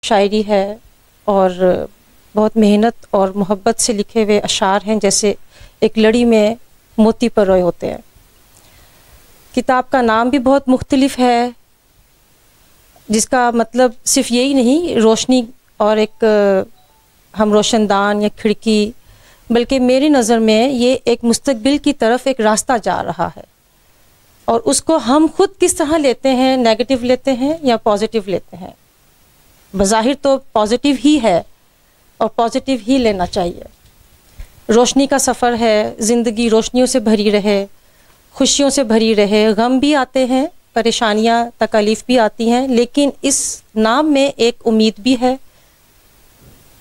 शायरी है और बहुत मेहनत और मोहब्बत से लिखे हुए अशार हैं, जैसे एक लड़ी में मोती परोए होते हैं। किताब का नाम भी बहुत मुख्तलिफ है, जिसका मतलब सिर्फ यही नहीं रोशनी और एक हम रोशनदान या खिड़की, बल्कि मेरी नज़र में ये एक मुस्तकबिल की तरफ एक रास्ता जा रहा है और उसको हम खुद किस तरह लेते हैं, नेगेटिव लेते हैं या पॉजिटिव लेते हैं। बज़ाहिर तो पॉजिटिव ही है और पॉजिटिव ही लेना चाहिए। रोशनी का सफ़र है, ज़िंदगी रोशनियों से भरी रहे, खुशियों से भरी रहे। गम भी आते हैं, परेशानियाँ तकलीफ़ भी आती हैं, लेकिन इस नाम में एक उम्मीद भी है।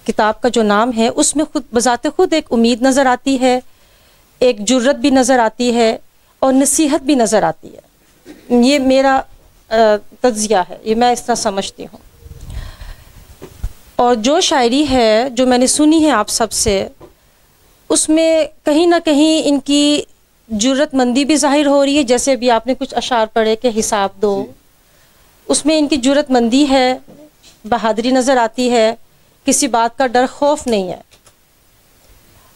किताब का जो नाम है उसमें खुद बज़ाते खुद एक उम्मीद नज़र आती है, एक जुर्रत भी नज़र आती है और नसीहत भी नज़र आती है। ये मेरा तज्ज़िया है, ये मैं इस तरह समझती हूँ। और जो शायरी है जो मैंने सुनी है आप सब से, उसमें कहीं ना कहीं इनकी जुर्रतमंदी भी ज़ाहिर हो रही है। जैसे अभी आपने कुछ अशार पढ़े कि हिसाब दो, उसमें इनकी जुर्रतमंदी है, बहादुरी नज़र आती है, किसी बात का डर खौफ नहीं है।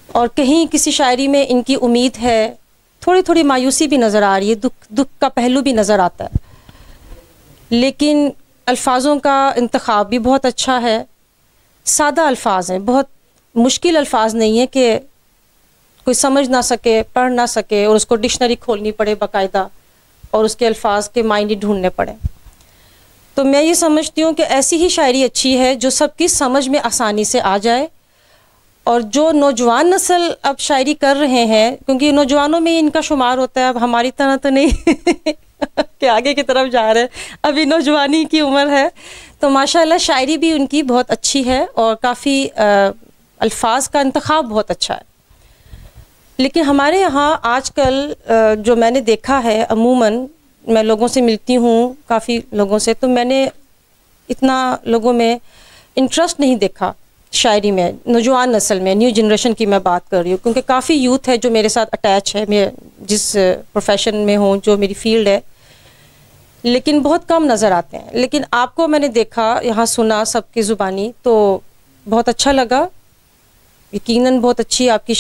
और कहीं किसी शायरी में इनकी उम्मीद है, थोड़ी थोड़ी मायूसी भी नज़र आ रही है, दुख का पहलू भी नज़र आता है। लेकिन अल्फाजों का इंतखाब भी बहुत अच्छा है, सादा अल्फाज हैं, बहुत मुश्किल अल्फाज नहीं है कि कोई समझ ना सके, पढ़ ना सके और उसको डिक्शनरी खोलनी पड़े बाकायदा और उसके अल्फाज के मायने ढूंढने पड़े। तो मैं ये समझती हूँ कि ऐसी ही शायरी अच्छी है जो सबकी समझ में आसानी से आ जाए। और जो नौजवान नस्ल अब शायरी कर रहे हैं, क्योंकि नौजवानों में इनका शुमार होता है, अब हमारी तरह तो नहीं कि आगे की तरफ जा रहे हैं, अभी नौजवानी की उम्र है, तो माशाल्लाह शायरी भी उनकी बहुत अच्छी है और काफ़ी अल्फाज का इंतखाब बहुत अच्छा है। लेकिन हमारे यहाँ आजकल जो मैंने देखा है, अमूमन मैं लोगों से मिलती हूँ, काफ़ी लोगों से, तो मैंने इतना लोगों में इंटरेस्ट नहीं देखा शायरी में, नौजवान नस्ल में, न्यू जनरेशन की मैं बात कर रही हूँ, क्योंकि काफ़ी यूथ है जो मेरे साथ अटैच है, मैं जिस प्रोफेशन में हूँ, जो मेरी फील्ड है, लेकिन बहुत कम नज़र आते हैं। लेकिन आपको मैंने देखा, यहाँ सुना सबकी ज़ुबानी, तो बहुत अच्छा लगा। यकीनन बहुत अच्छी आपकी